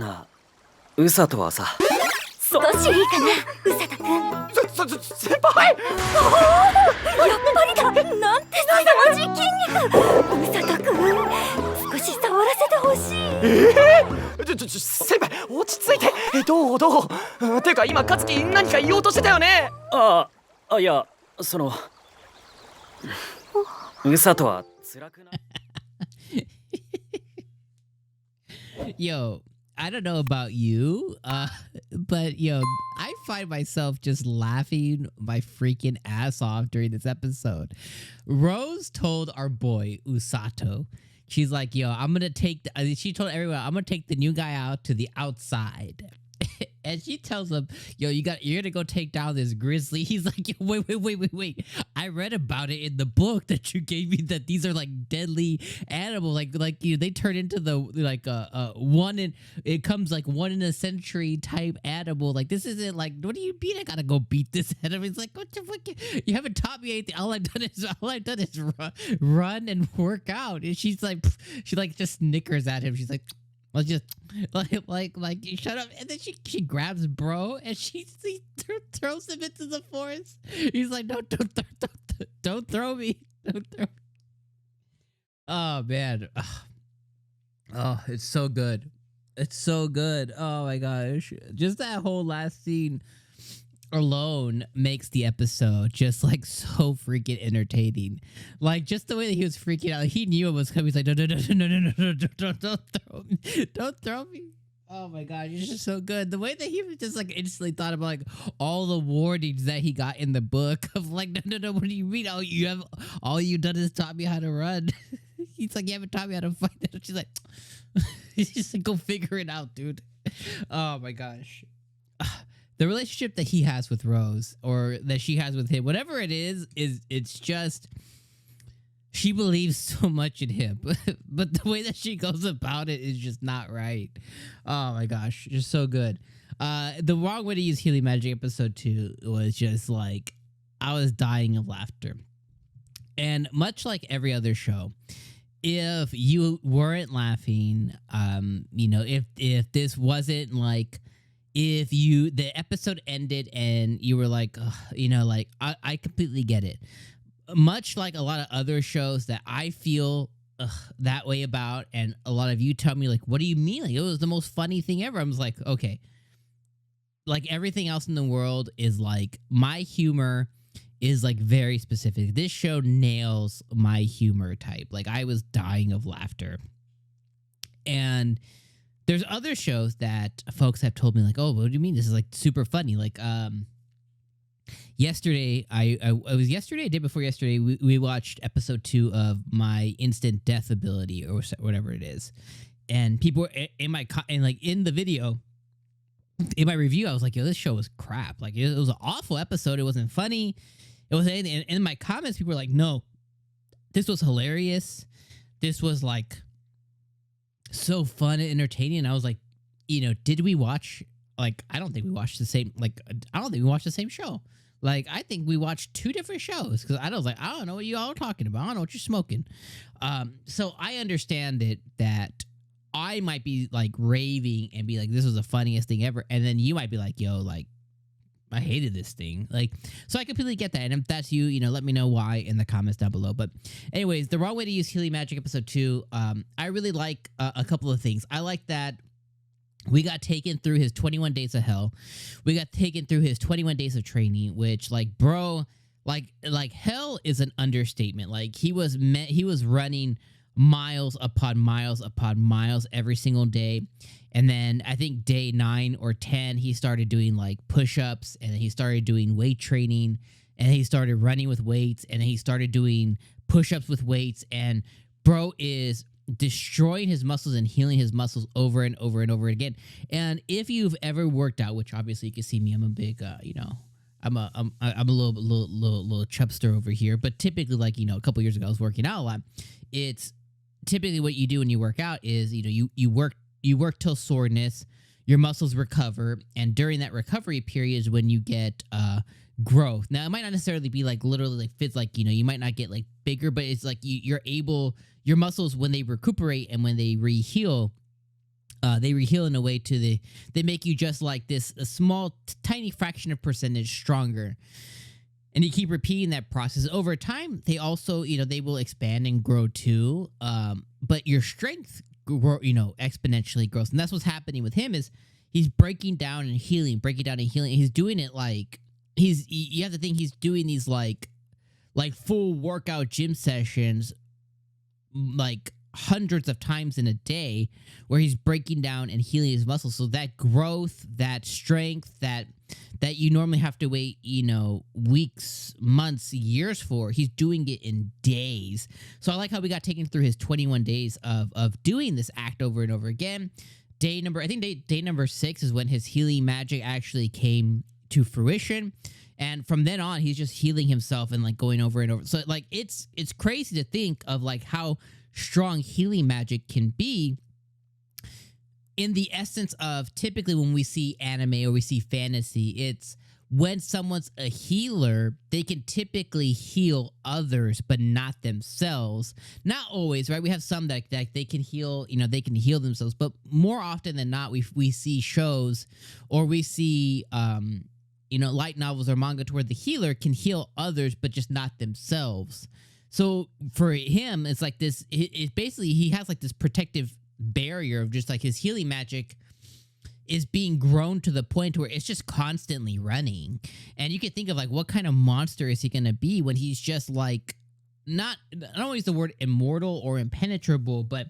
なあ、ウサとはさ。少しいいかな、ウサタくん。先輩。やっぱりだ。なんて凄まじい筋肉。ウサタくん、少し触らせてほしい。先輩、落ち着いて。どうてか今勝樹何か言おうとしてたよね。いや、そのウサとは辛くない。Yo, I don't know about you, but yo, I find myself just laughing my freaking ass off during this episode. Rose told our boy Usato, she's like, yo, she told everyone, I'm gonna take the new guy out to the outside. And she tells him, yo, you're gonna go take down this grizzly. He's like, yo, wait. I read about it in the book that you gave me, that these are like deadly animals. Like they turn into the it comes like one in a century type animal. Like this isn't like, what do you mean I gotta go beat this animal? He's like, what the fuck? You haven't taught me anything. All I've done is run and work out. And she's like, she like just snickers at him. She's like, well, just like shut up. And then she grabs bro and she throws him into the forest. He's like, no, don't throw me. Don't throw me. Oh man. Oh, it's so good. It's so good. Oh my gosh. Just that whole last scene alone makes the episode just like so freaking entertaining. Like just the way that he was freaking out, he knew it was coming. He's like, no, don't throw me. Oh my god, it's just so good. The way that he was just like instantly thought about like all the warnings that he got in the book of like, no, what do you mean? All you've done is taught me how to run. He's like, you haven't taught me how to fight. She's like, he's just like, go figure it out, dude. Oh my gosh. The relationship that he has with Rose, or that she has with him, whatever it is it's just, she believes so much in him, but the way that she goes about it is just not right. Oh my gosh, just so good. The wrong way to use healing magic episode 2 was just like, I was dying of laughter. And much like every other show, if you weren't laughing, if this wasn't like, if the episode ended and you were like, I completely get it. Much like a lot of other shows that I feel that way about, and a lot of you tell me like, what do you mean? Like, it was the most funny thing ever. I was like, okay. Like everything else in the world is like, my humor is like very specific. This show nails my humor type. Like I was dying of laughter. And there's other shows that folks have told me like, oh, what do you mean? This is like super funny. Like yesterday, it was yesterday, day before yesterday, we watched episode 2 of my instant death ability or whatever it is. And people were in the video, in my review, I was like, yo, this show was crap. Like it was an awful episode. It wasn't funny. It was anything. And in my comments, people were like, no, this was hilarious. This was like so fun and entertaining. And I was like, did we watch, like, I don't think we watched the same show. Like, I think we watched 2 different shows, because I was like, I don't know what you all are talking about. I don't know what you're smoking. So I understand that I might be like raving and be like, this was the funniest thing ever. And then you might be like, yo, like, I hated this thing. Like, so I completely get that. And if that's you, let me know why in the comments down below. But anyways, the wrong way to use healing magic episode 2. I really like a couple of things. I like that we got taken through his 21 days of hell. We got taken through his 21 days of training, which like, bro, like hell is an understatement. Like he was running miles upon miles upon miles every single day. And then I think day 9 or 10, he started doing like push-ups, and then he started doing weight training, and he started running with weights, and then he started doing push-ups with weights. And bro is destroying his muscles and healing his muscles over and over and over again. And if you've ever worked out, which obviously you can see me, I'm a big, I'm a little chubster over here, but typically, like, a couple years ago, I was working out a lot. It's typically what you do when you work out is, you work till soreness, your muscles recover, and during that recovery period is when you get growth. Now, it might not necessarily be like literally like fits, like, you might not get like bigger, but it's like you're able, your muscles, when they recuperate and when they re-heal, They reheal in a way they make you just like this a small tiny fraction of percentage stronger, and you keep repeating that process over time. They also, they will expand and grow too, but your strength exponentially grows, and that's what's happening with him. Is he's breaking down and healing, he's doing it like you have to think he's doing these like full workout gym sessions like hundreds of times in a day, where he's breaking down and healing his muscles. So that growth, that strength, that you normally have to wait, weeks, months, years for, he's doing it in days. So I like how we got taken through his 21 days of doing this act over and over again. Day number 6 is when his healing magic actually came to fruition. And from then on, he's just healing himself and like going over and over. So like it's crazy to think of like how strong healing magic can be, in the essence of typically when we see anime or we see fantasy, it's when someone's a healer, they can typically heal others, but not themselves. Not always, right? We have some that they can heal, they can heal themselves, but more often than not, we see shows or we see, light novels or manga to where the healer can heal others, but just not themselves. So for him, it's like this, it's basically, he has like this protective barrier of just like his healing magic is being grown to the point where it's just constantly running. And you can think of like, what kind of monster is he going to be when he's just like, I don't want to use the word immortal or impenetrable, but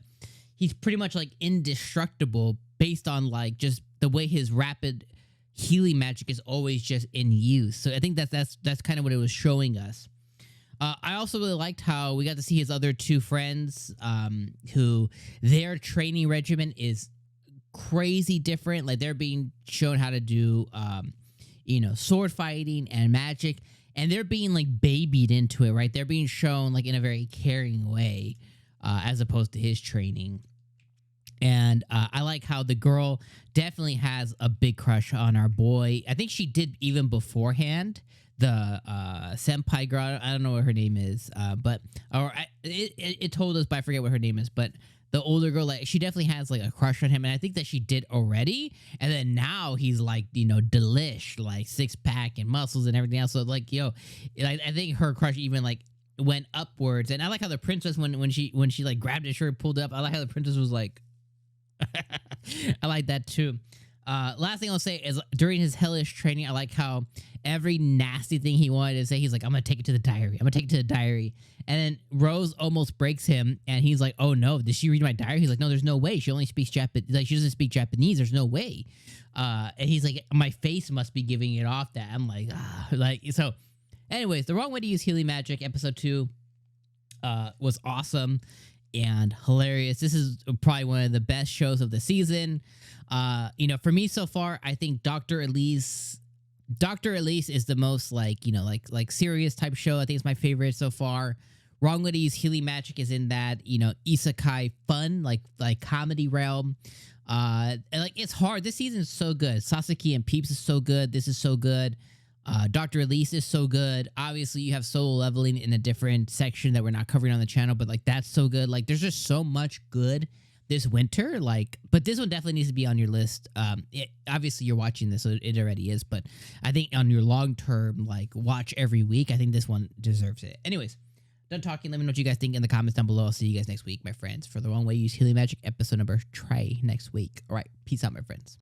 he's pretty much like indestructible based on like just the way his rapid healing magic is always just in use. So I think that's kind of what it was showing us. I also really liked how we got to see his other 2 friends, who their training regimen is crazy different. Like they're being shown how to do, sword fighting and magic, and they're being like babied into it, right? They're being shown like in a very caring way, as opposed to his training. And I like how the girl definitely has a big crush on our boy. I think she did even beforehand. The senpai girl, I don't know what her name is, it told us, but I forget what her name is. But the older girl, like she definitely has like a crush on him, and I think that she did already. And then now he's like, delish, like 6-pack and muscles and everything else. So like, I think her crush even like went upwards. And I like how the princess, when she like grabbed his shirt, pulled it up, I like how the princess was like, I like that too. Last thing I'll say is during his hellish training, I like how every nasty thing he wanted to say, he's like, I'm going to take it to the diary. And then Rose almost breaks him, and he's like, oh no, did she read my diary? He's like, no, there's no way. She only speaks Japanese. Like, she doesn't speak Japanese. There's no way. And he's like, my face must be giving it off that. I'm like, so anyways, The Wrong Way to Use Healing Magic, episode 2, was awesome and hilarious. This is probably one of the best shows of the season. For me so far, I think Dr. Elise is the most like serious type show. I think it's my favorite so far. Wrong Way to Use Healing Magic is in that, isekai fun, like comedy realm. And like it's hard. This season is so good. Sasaki and Peeps is so good. This is so good. Dr. Elise is so good. Obviously, you have solo leveling in a different section that we're not covering on the channel, but like that's so good. Like there's just so much good this winter, but this one definitely needs to be on your list. Obviously you're watching this, so it already is, but I think on your long-term, like watch every week, I think this one deserves it. Anyways, done talking. Let me know what you guys think in the comments down below. I'll see you guys next week, my friends, for The Wrong Way to Use Healing Magic, episode number try next week. All right, peace out, my friends.